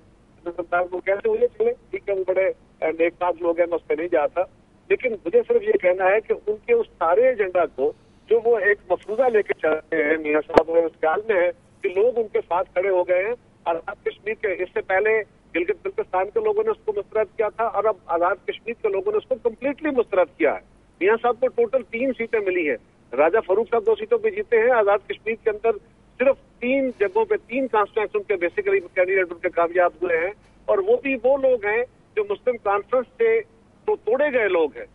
वो कैसे हुए चले, ठीक है, वो बड़े नेकनाक लोग हैं, मैं उस पर नहीं जाता। लेकिन मुझे सिर्फ ये कहना है कि उनके उस सारे एजेंडा को जो वो एक मफरूजा लेके चलते हैं, मियाँ साहब इस ख्याल में है कि लोग उनके साथ खड़े हो गए हैं। आजाद कश्मीर के इससे पहले गिलगित बल्तिस्तान के लोगों ने उसको मुस्तरद किया था और अब आजाद कश्मीर के लोगों ने उसको कम्प्लीटली मुस्तरद किया है। मियाँ साहब को टोटल 3 सीटें मिली है। राजा फरूख साहब 2 सीटों पे जीते हैं। आजाद कश्मीर के अंदर सिर्फ 3 जगहों पे 3 कॉन्स्टिट्यूंसी उनके बेसिकली कैंडिडेट उनके कामयाब हुए हैं और वो भी वो लोग हैं जो मुस्लिम कॉन्फ्रेंस से तो तोड़े गए लोग हैं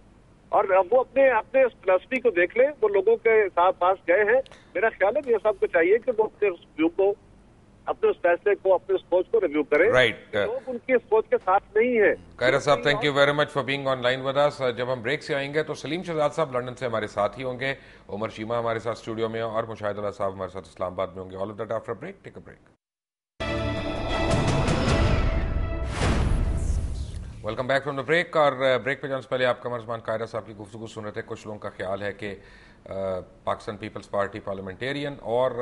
और वो अपने अपने फिलॉसफी को देख ले, वो लोगों के साथ पास गए हैं। मेरा ख्याल है मियाँ साहब को चाहिए कि वो अपने उस व्यू को, अपने उस फैसले को, अपने उस सोच को रिव्यू करें। राइट, लोग उनकी सोच के साथ नहीं है। कायरा साहब, thank you very much for being online with us. जब हम ब्रेक से आएंगे तो सलीम शहजाद साहब लंदन से हमारे साथ ही होंगे, उमर शीमा हमारे साथ स्टूडियो में और मुशाहिद अल्लाह साहब हमारे साथ इस्लामाबाद में होंगे। All of that after break. Take a break. Welcome back from the break. और ब्रेक पे जाने से पहले आप कमर उस्मान कायरा साहब की गुफ्तगू सुन रहे थे। कुछ लोगों का ख्याल है कि पाकिस्तान पीपल्स पार्टी पार्लियामेंटेरियन और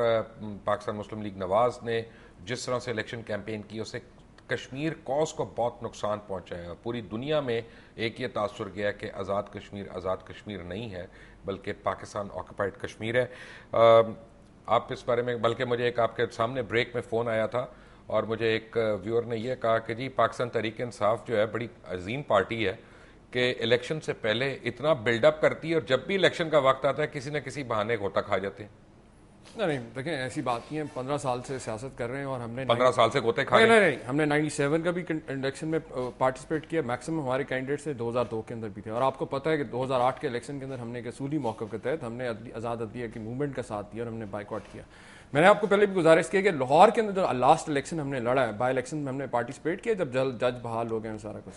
पाकिस्तान मुस्लिम लीग नवाज ने जिस तरह से इलेक्शन कैंपेन की उससे कश्मीर कॉज को बहुत नुकसान पहुंचाया। पूरी दुनिया में एक ये तासुर गया कि आज़ाद कश्मीर नहीं है, बल्कि पाकिस्तान ऑक्युपाइड कश्मीर है। आप इस बारे में, बल्कि मुझे एक आपके सामने ब्रेक में फ़ोन आया था और मुझे एक व्यूअर ने यह कहा कि जी पाकिस्तान तहरीक इंसाफ जो है बड़ी अजीम पार्टी है कि इलेक्शन से पहले इतना बिल्डअप करती है और जब भी इलेक्शन का वक्त आता है किसी न किसी बहाने गोता खा जाते हैं। नहीं देखें, ऐसी बात नहीं है। 15 साल से सियासत कर रहे हैं और हमने 15 साल से गोते खा रहे हैं। नहीं, हमने 97 का भी इलेक्शन में पार्टिसिपेट किया। मैक्सिमम हमारे कैंडिडेट से 2002 के अंदर भी थे। और आपको पता है कि 2008 के इलेक्शन के अंदर हमने एक असूली मौक़िफ़ के तहत हमने आज़ाद अदलिया की मूवमेंट का साथ दिया और हमने बाइकआउट किया। मैंने आपको पहले भी गुजारिश की कि लाहौर के अंदर जो लास्ट इलेक्शन हमने लड़ा है, बाई इलेक्शन में हमने पार्टिसिपेट किया जब जज बहाल हो गए सारा कुछ।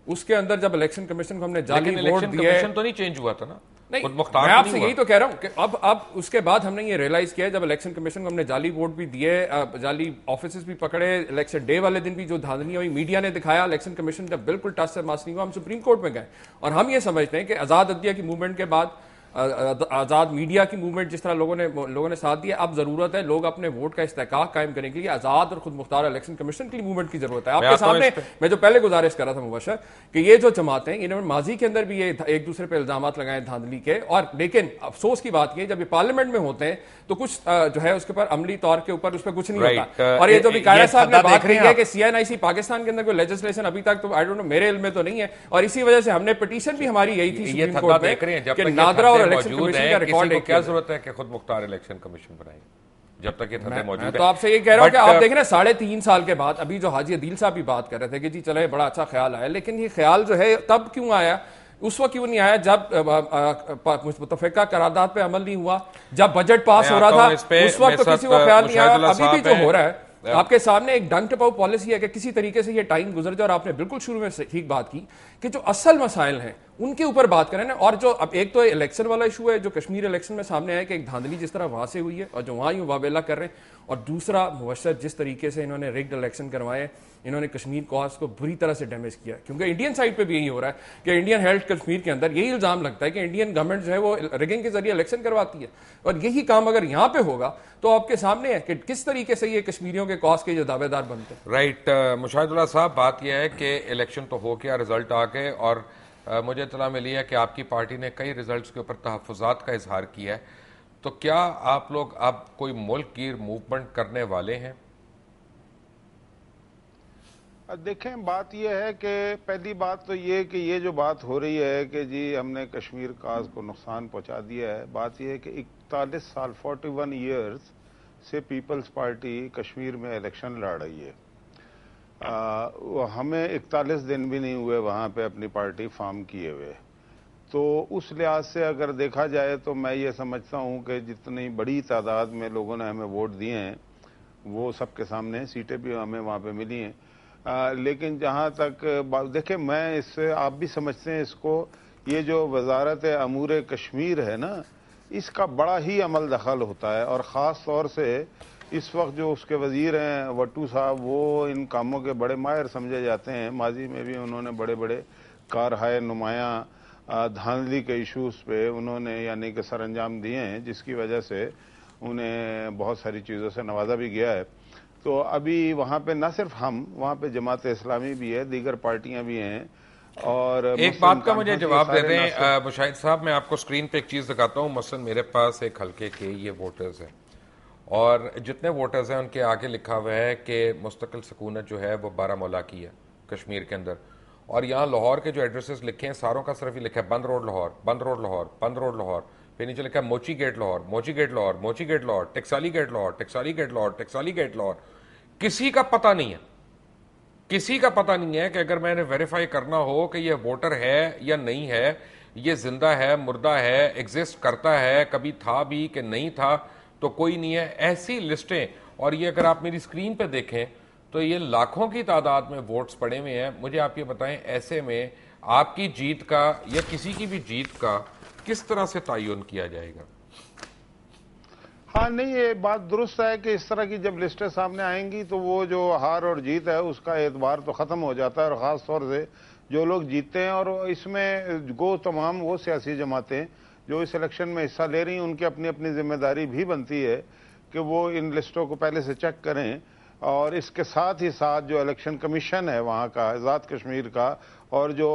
उसके अंदर जब इलेक्शन कमीशन को हमने जाली वोट दिए, तो नहीं चेंज हुआ था ना? नहीं, मैं आपसे यही तो कह रहा हूं कि अब उसके बाद हमने ये रियलाइज किया जब इलेक्शन कमीशन को हमने जाली वोट भी दिए, जाली ऑफिस भी पकड़े, इलेक्शन डे वाले दिन भी जो धांधली हुई मीडिया ने दिखाया, इलेक्शन कमीशन जब बिल्कुल टच से मास नहीं हुआ, हम सुप्रीम कोर्ट में गए। और हम ये समझते हैं कि आजाद अदलिया की मूवमेंट के बाद आजाद मीडिया की मूवमेंट जिस तरह लोगों ने साथ दिया, अब जरूरत है लोग अपने वोट का इस्तेहकाक कायम करने के लिए आजाद और खुद मुख्तार इलेक्शन कमीशन की मूवमेंट की जरूरत है। आपके सामने मैं जो पहले गुजारिश कर रहा था मुबशर कि ये जो जमातें, इन्होंने माजी के अंदर भी ये एक दूसरे पर इल्जाम लगाए धांधली के, और लेकिन अफसोस की बात ये जब ये पार्लियामेंट में होते हैं तो कुछ जो है उसके ऊपर अमली तौर के ऊपर उस पर कुछ नहीं होता। और ये जो विकाया साहब ने बात कही है कि CNIC पाकिस्तान के अंदर कोई लेजिस्लेशन अभी तक, तो आई डोंट नो, मेरे इल्म में तो नहीं है। और इसी वजह से हमने पिटीशन भी हमारी यही थी सुप्रीम कोर्ट में कि नादरा और इलेक्शन कमीशन का रिकॉर्ड है। क्या जरूरत है कि खुद मुख्तार इलेक्शन कमीशन बनाए जब तक ये धंधे मौजूद है? तो आपसे ये कह रहा हूं कि आप देख रहे हैं 3.5 साल के बाद, अभी जो हाजी अदील साहब भी बात कर रहे थे कि जी चले बड़ा अच्छा ख्याल आया, लेकिन ये ख्याल जो है तब क्यों आया, उस वक्त क्यों नहीं आया जब मुतफिका करारदाद पे अमल नहीं हुआ, जब बजट पास हो रहा था उस वक्त तो किसी को ख्याल नहीं आया। अभी भी जो हो रहा है आपके सामने एक डंक टपाऊ पॉलिसी है कि किसी तरीके से ये टाइम गुजर जाए। और आपने बिल्कुल शुरू में ठीक बात की कि जो असल मसाइल हैं उनके ऊपर बात करें ना। और जो अब एक तो इलेक्शन वाला इशू है जो कश्मीर इलेक्शन में सामने आया कि एक धांधली जिस तरह वहां से हुई है और जो वहां यूं वावेला कर रहे हैं, और दूसरा मुबशर जिस तरीके से इन्होंने रिग्ड इलेक्शन करवाए, इन्होंने कश्मीर कॉज को बुरी तरह से डैमेज किया। क्योंकि इंडियन साइड पे भी यही हो रहा है कि इंडियन हेल्थ कश्मीर के अंदर यही इल्जाम लगता है कि इंडियन गवर्नमेंट जो है वो रिगिंग के जरिए इलेक्शन करवाती है। और यही काम अगर यहाँ पे होगा तो आपके सामने है कि किस तरीके से ये कश्मीरियों के कॉज के जो दावेदार बनते हैं। राइट मुशाहिदुल्लाह साहब, बात यह है कि इलेक्शन तो हो गया, रिजल्ट आ गए, और मुझे इत्तला मिली है कि आपकी पार्टी ने कई रिजल्ट्स के ऊपर तहफ़्फ़ुज़ात का इजहार किया है। तो क्या आप लोग अब कोई मुल्क गिर मूवमेंट करने वाले हैं? देखें, बात यह है कि पहली बात तो ये कि ये जो बात हो रही है कि जी हमने कश्मीर काज को नुकसान पहुंचा दिया है, बात यह है कि 41 साल 41 ईयर्स से पीपल्स पार्टी कश्मीर में इलेक्शन लड़ रही है। हमें 41 दिन भी नहीं हुए वहाँ पे अपनी पार्टी फॉर्म किए हुए। तो उस लिहाज से अगर देखा जाए तो मैं ये समझता हूँ कि जितनी बड़ी तादाद में लोगों ने हमें वोट दिए हैं वो सबके सामने, सीटें भी हमें वहाँ पे मिली हैं। लेकिन जहाँ तक देखें, मैं इससे, आप भी समझते हैं इसको, ये जो वजारत अमूर कश्मीर है ना, इसका बड़ा ही अमल दखल होता है। और ख़ास तौर से इस वक्त जो उसके वजीर हैं वट्टू साहब, वो इन कामों के बड़े माहिर समझे जाते हैं। माजी में भी उन्होंने बड़े बड़े कारहाय नुमायाँ धांधली के इशूज़ पे उन्होंने यानी कि सर अंजाम दिए हैं, जिसकी वजह से उन्हें बहुत सारी चीज़ों से नवाजा भी गया है। तो अभी वहाँ पे न सिर्फ हम, वहाँ पे जमात इस्लामी भी है, दीगर पार्टियां भी हैं। और एक बात का मुझे जवाब दे दें मुशाहिद साहब, मैं आपको स्क्रीन पे एक चीज़ दिखाता हूँ। मसलन मेरे पास एक हल्के के ये वोटर्स हैं और जितने वोटर्स हैं उनके आगे लिखा हुआ है कि मुस्तकिल सकूनत जो है वो बारामूला की है कश्मीर के अंदर। और यहाँ लाहौर के जो एड्रेसेस लिखे हैं सारों का सिर्फ ही लिखा है बंद रोड लाहौर, बंद रोड लाहौर, बंद रोड लाहौर। फिर नीचे लिखा है मोची gate Lahore, Mochi gate Lahore, Mochi gate Lahore, Taxali gate Lahore, Taxali gate Lahore, Taxali gate Lahore. किसी का पता नहीं है, किसी का पता नहीं है कि अगर मैंने वेरीफाई करना हो कि ये वोटर है या नहीं है, ये जिंदा है, मुर्दा है, एग्जिस्ट करता है, कभी था भी कि नहीं था, तो कोई नहीं है। ऐसी लिस्टें, और ये अगर आप मेरी स्क्रीन पे देखें तो ये लाखों की तादाद में वोट्स पड़े हुए हैं। मुझे आप ये बताएं, ऐसे में आपकी जीत का या किसी की भी जीत का किस तरह से तयन किया जाएगा? हाँ, नहीं, ये बात दुरुस्त है कि इस तरह की जब लिस्टें सामने आएंगी तो वो जो हार और जीत है उसका एतबार तो ख़त्म हो जाता है। और ख़ास तौर से जो लोग जीतते हैं, और इसमें गो तमाम वो सियासी जमातें जो इस इलेक्शन में हिस्सा ले रही हैं, उनकी अपनी अपनी जिम्मेदारी भी बनती है कि वो इन लिस्टों को पहले से चेक करें और इसके साथ ही साथ जो इलेक्शन कमीशन है वहाँ का, आज़ाद कश्मीर का, और जो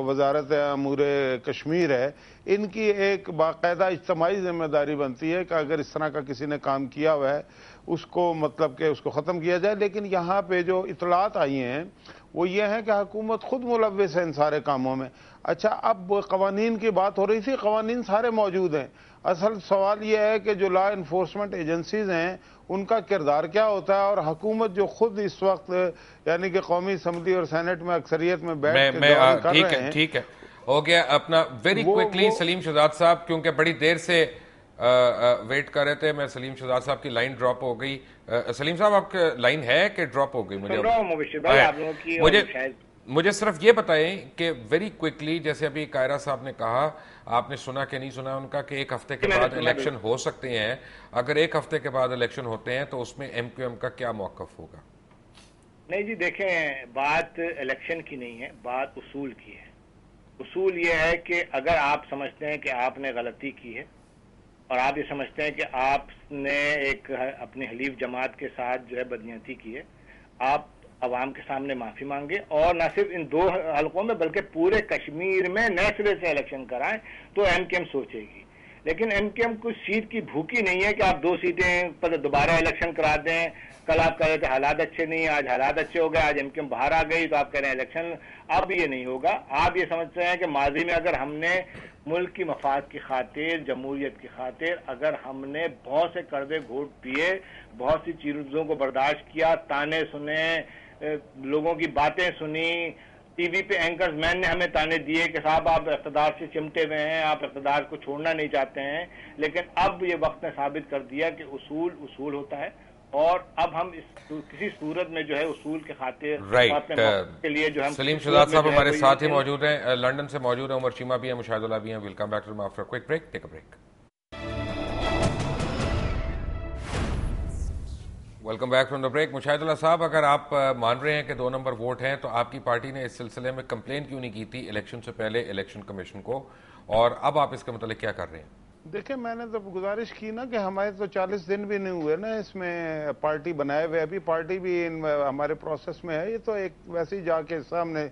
वजारत अमूर कश्मीर है, इनकी एक बाकायदा इज्तिमाई जिम्मेदारी बनती है कि अगर इस तरह का किसी ने काम किया हुआ है उसको मतलब कि उसको ख़त्म किया जाए। लेकिन यहाँ पे जो इतलात आई हैं वो ये है कि हुकूमत खुद मुलव्विस है इन सारे कामों में। अच्छा, अब कवानीन की बात हो रही थी, कवानीन सारे मौजूद हैं। असल सवाल यह है कि जो लॉ इन्फोर्समेंट एजेंसीज हैं उनका किरदार क्या होता है, और हुकूमत जो खुद इस वक्त यानी कि कौमी असम्बली और सेनेट में अक्सरियत में बैठ के कर रहे हैं। ठीक है, हो गया अपना। वेरी क्विकली सलीम शहजाद साहब, क्योंकि बड़ी देर से वेट कर रहे थे, मैं सलीम शहजाद साहब की लाइन ड्रॉप हो गई। सलीम साहब आपकी लाइन है कि ड्रॉप हो गई? मुझे सिर्फ ये बताएं कि वेरी क्विकली, जैसे अभी कायरा साहब ने कहा, आपने सुना कि नहीं सुना उनका, कि एक हफ्ते के बाद इलेक्शन हो सकते हैं। अगर एक हफ्ते के बाद इलेक्शन होते हैं तो उसमें MQM का क्या मौकफ होगा? नहीं जी, देखें, बात इलेक्शन की नहीं है, बात उसूल की है। उसूल ये है कि अगर आप समझते हैं कि आपने गलती की है और आप ये समझते हैं कि आपने एक अपनी हलीफ जमात के साथ जो है बदनीयती की है, आप अवाम के सामने माफी मांगे और न सिर्फ इन 2 हलकों में बल्कि पूरे कश्मीर में नए सिरे से इलेक्शन कराएं तो MQM सोचेगी। लेकिन MQM कुछ सीट की भूखी नहीं है कि आप 2 सीटें पर दोबारा इलेक्शन करा दें। कल आप कह रहे थे हालात अच्छे नहीं, आज हालात अच्छे हो गए, आज MQM बाहर आ गई तो आप कह रहे हैं इलेक्शन। अब ये नहीं होगा। आप ये समझते हैं कि माजी में अगर हमने मुल्क की मफाद की खातिर, जमहूरियत की खातिर अगर हमने बहुत से कड़वे घूंट पिए, बहुत सी चीजों को बर्दाश्त किया, ताने सुने, लोगों की बातें सुनी, टीवी पे एंकर्स मैन ने हमें ताने दिए कि साहब आप इक़्तिदार से चिमटे हुए हैं, आप इक़्तिदार को छोड़ना नहीं चाहते हैं। लेकिन अब ये वक्त ने साबित कर दिया कि उसूल उसूल होता है और अब हम किसी सूरत में जो है उसूल के खातिर के लिए जो हम। सलीम शहजाद साहब हमारे साथ ही मौजूद हैं, लंदन से मौजूद हैं। उमर चीमा भी है, मुशाहिदुल्लाह भी हैं। Will come back to after quick break. Take a break. Welcome back from the break. Mushahidullah साहब, अगर आप मान रहे हैं कि 2 नंबर वोट हैं, तो आपकी पार्टी ने इस सिलसिले में कंप्लेन क्यों नहीं की थी इलेक्शन से पहले इलेक्शन कमीशन को, और अब आप इसके मतलब क्या कर रहे हैं? देखिए, मैंने तो गुजारिश की ना कि हमारे तो 40 दिन भी नहीं हुए ना इसमें पार्टी बनाए हुए, अभी पार्टी भी हमारे प्रोसेस में है। ये तो एक वैसे ही जाके सामने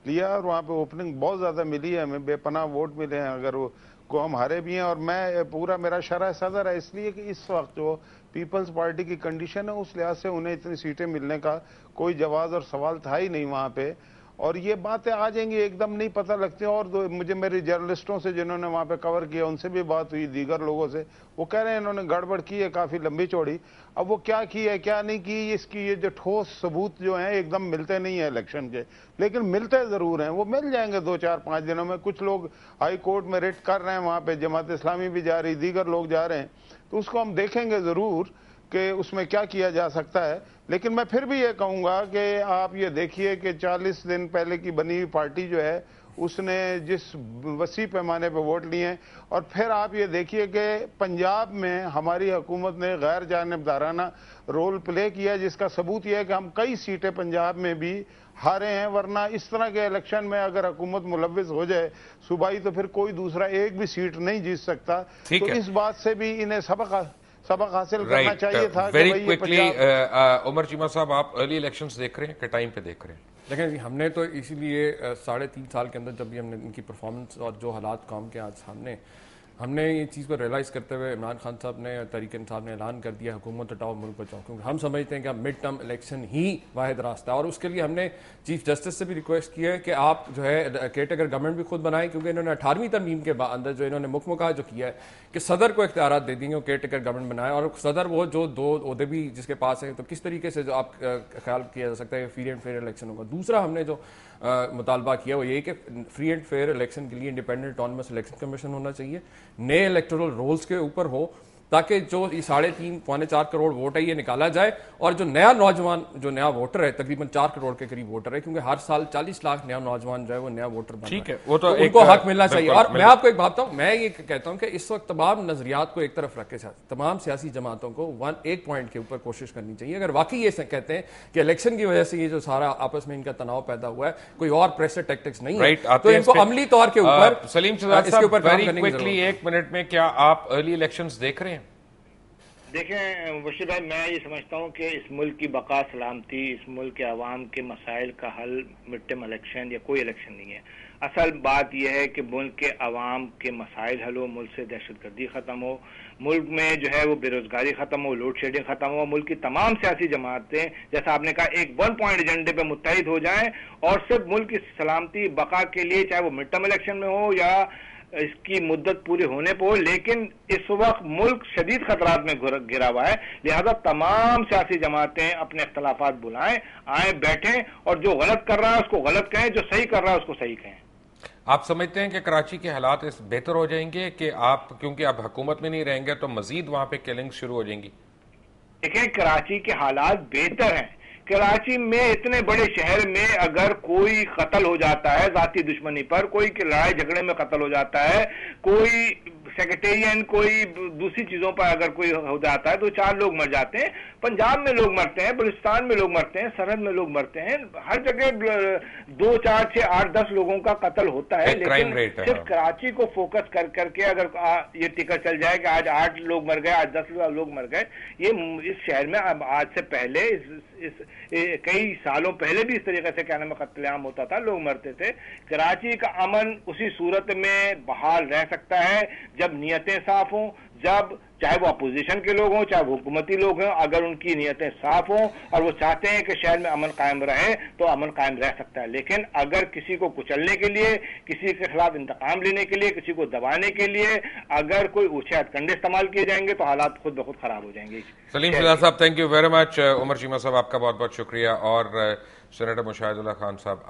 लिया और वहाँ पे ओपनिंग बहुत ज़्यादा मिली है, हमें बेपनाह वोट मिले हैं, अगर वो को हम हारे भी हैं। और मैं पूरा मेरा शरह सदर है, इसलिए कि इस वक्त जो पीपल्स पार्टी की कंडीशन है उस लिहाज से उन्हें इतनी सीटें मिलने का कोई जवाब और सवाल था ही नहीं वहाँ पे। और ये बातें आ जाएंगी, एकदम नहीं पता लगती। और मुझे मेरे जर्नलिस्टों से जिन्होंने वहाँ पे कवर किया उनसे भी बात हुई, दीगर लोगों से, वो कह रहे हैं इन्होंने गड़बड़ की है काफ़ी लंबी चौड़ी। अब वो क्या की है क्या नहीं की, इसकी ये जो ठोस सबूत जो हैं एकदम मिलते नहीं है इलेक्शन के, लेकिन मिलते ज़रूर हैं। वो मिल जाएंगे 2-4-5 दिनों में। कुछ लोग हाई कोर्ट में रिट कर रहे हैं, वहाँ पर जमात इस्लामी भी जा रही, दीगर लोग जा रहे हैं, तो उसको हम देखेंगे ज़रूर कि उसमें क्या किया जा सकता है। लेकिन मैं फिर भी ये कहूँगा कि आप ये देखिए कि 40 दिन पहले की बनी हुई पार्टी जो है उसने जिस वसी पैमाने पर वोट लिए हैं, और फिर आप ये देखिए कि पंजाब में हमारी हुकूमत ने गैर जानिबदाराना रोल प्ले किया, जिसका सबूत यह है कि हम कई सीटें पंजाब में भी हारे हैं। वरना इस तरह के इलेक्शन में अगर हुकूमत मुलव्विस हो जाए सूबाई, तो फिर कोई दूसरा एक भी सीट नहीं जीत सकता। तो इस बात से भी इन्हें सबक हासिल करना चाहिए था। वेरी क्विकली उमर चीमा साहब, आप अर्ली इलेक्शंस देख रहे हैं कि टाइम पे देख रहे हैं? लेकिन जी, हमने तो इसीलिए 3.5 साल के अंदर जब भी हमने इनकी परफॉर्मेंस और जो हालात काम के आज सामने, हमने ये चीज़ को रियलाइज़ करते हुए इमरान खान साहब ने, तहरीक इंसाफ ने ऐलान कर दिया हुकूमत हटाओ मुल्क बचाओ, क्योंकि हम समझते हैं कि मिड टर्म इलेक्शन ही वाहिद रास्ता है। और उसके लिए हमने चीफ जस्टिस से भी रिक्वेस्ट की है कि आप जो है केयरटेकर गवर्नमेंट भी खुद बनाएं, क्योंकि इन्होंने 18वीं तरमीम के अंदर जो इन्होंने मुकम्मल जो किया है कि सदर को इख्तियार दे देंगे वो केयरटेकर गवर्नमेंट बनाए, और सदर वो जो 2 ओहदे भी जिसके पास है, तो किस तरीके से जो आप ख्याल किया जा सकता है फ्री एंड फेयर इलेक्शन होगा। दूसरा हमने जो मुतालबा किया वो ये कि फ्री एंड फेयर इलेक्शन के लिए इंडिपेंडेंट ऑटोनमस इलेक्शन कमीशन होना चाहिए, नए इलेक्टोरल रोल्स के ऊपर हो, ताकि जो ये 3.5-4 करोड़ वोट है ये निकाला जाए, और जो नया नौजवान जो नया वोटर है, तकरीबन 4 करोड़ के करीब वोटर है, क्योंकि हर साल 40 लाख नया नौजवान जो है वो नया वोटर बन ठीक है, वो तो उनको हक मिलना चाहिए। और मैं आपको एक बात बताऊं, मैं ये कहता हूं कि इस वक्त तमाम नजरियात को एक तरफ रख के तमाम सियासी जमातों को एक पॉइंट के ऊपर कोशिश करनी चाहिए। अगर वाकई ये कहते हैं कि इलेक्शन की वजह से ये जो सारा आपस में इनका तनाव पैदा हुआ है, कोई और प्रेशर टैक्टिक्स नहीं है, तो इनको अमली तौर के ऊपर सलीम शहजाद साहब, वेरी क्विकली 1 मिनट में, क्या आप अर्ली इलेक्शंस देख रहे हैं? देखें मुबशिर भाई, मैं ये समझता हूँ कि इस मुल्क की बका सलामती, इस मुल्क के अवाम के मसाइल का हल मिड टर्म इलेक्शन या कोई इलेक्शन नहीं है। असल बात यह है कि मुल्क के अवाम के मसाइल हल हो, मुल्क से दहशतगर्दी ख़त्म हो, मुल्क में जो है वो बेरोजगारी ख़त्म हो, लोड शेडिंग ख़त्म हो, मुल्क की तमाम सियासी जमातें जैसा आपने कहा एक 1 पॉइंट एजेंडे पे मुत्तहिद हो जाएं और सिर्फ मुल्क की सलामती बका के लिए, चाहे वो मिड टर्म इलेक्शन में हो या इसकी मुद्दत पूरी होने पर हो। लेकिन इस वक्त मुल्क शदीद खतरात में घिरा हुआ है, लिहाजा तमाम सियासी जमातें अपने इख्तलाफात बुलाएं, आए बैठें और जो गलत कर रहा है उसको गलत कहें, जो सही कर रहा है उसको सही कहें। आप समझते हैं कि कराची के हालात इस बेहतर हो जाएंगे कि आप, क्योंकि आप हुकूमत में नहीं रहेंगे तो मजीद वहां पे किलिंग शुरू हो जाएंगी? देखें, कराची के हालात बेहतर हैं। कराची में इतने बड़े शहर में अगर कोई कत्ल हो जाता है जाती दुश्मनी पर, कोई लड़ाई झगड़े में कत्ल हो जाता है, कोई सेक्रेटेरियन कोई दूसरी चीजों पर अगर कोई हो जाता है तो 4 लोग मर जाते हैं। पंजाब में लोग मरते हैं, बलूचिस्तान में लोग मरते हैं, सरहद में लोग मरते हैं, हर जगह 2, 4, 6, 8, 10 लोगों का कत्ल होता है। लेकिन सिर्फ कराची को फोकस कर करके अगर ये टिकट चल जाए कि आज 8 लोग मर गए, आज 10 लोग मर गए, ये इस शहर में आज से पहले कई सालों पहले भी इस तरीके से क्या नाम है कत्लेआम होता था, लोग मरते थे। कराची का अमन उसी सूरत में बहाल रह सकता है जब नियतें साफ हों, जब चाहे वो अपोजिशन के लोग हों चाहे वो हुकूमती लोग हों, अगर उनकी नियतें साफ हों और वो चाहते हैं कि शहर में अमन कायम रहे तो अमन कायम रह सकता है। लेकिन अगर किसी को कुचलने के लिए, किसी के खिलाफ इंतकाम लेने के लिए, किसी को दबाने के लिए अगर कोई ऊंचे हथकंडे इस्तेमाल किए जाएंगे तो हालात खुद ब खुद खराब हो जाएंगे। सलीम फिजा साहब, thank you very much. Umar Cheema साहब, आपका बहुत बहुत शुक्रिया, और सेनेटर मुशाहिदुल्लाह खान साहब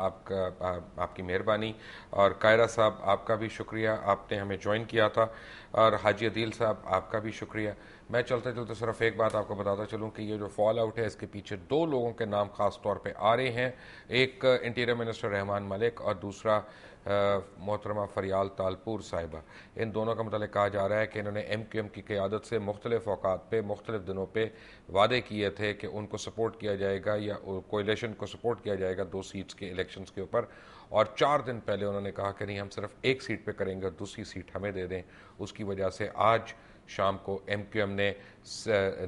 आपकी मेहरबानी, और कायरा साहब आपका भी शुक्रिया, आपने हमें ज्वाइन किया था, और हाजी अदील साहब आपका भी शुक्रिया। मैं चलते चलते सिर्फ एक बात आपको बताता चलूं कि ये जो फॉल आउट है इसके पीछे 2 लोगों के नाम खास तौर पे आ रहे हैं। एक इंटीरियर मिनिस्टर रहमान मलिक और दूसरा मोहतरमा फरियाल तालपुर साहिबा। इन दोनों का मतलब कहा जा रहा है कि इन्होंने MQM की क़यादत से मुख्तलिफ औकात पे मुख्तलिफ दिनों पे वादे किए थे कि उनको सपोर्ट किया जाएगा या कोalition को सपोर्ट किया जाएगा 2 सीट्स के इलेक्शंस के ऊपर, और 4 दिन पहले उन्होंने कहा कि नहीं, हम सिर्फ 1 सीट पे करेंगे और दूसरी सीट हमें दे दें। उसकी वजह से आज शाम को MQM ने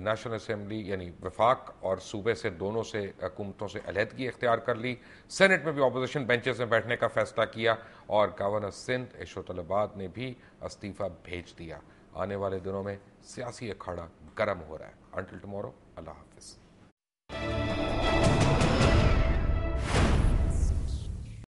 नेशनल असम्बली यानी वफाक और सूबे से दोनों से हुकूमतों से अलहदगी इख्तियार कर ली। सेनेट में भी अपोजिशन बेंचेस में बैठने का फैसला किया और गवर्नर सिंध इशरत ने भी इस्तीफा भेज दिया। आने वाले दिनों में सियासी अखाड़ा गर्म हो रहा है। अंटिल टुमारो, अल्लाह हाफिज़।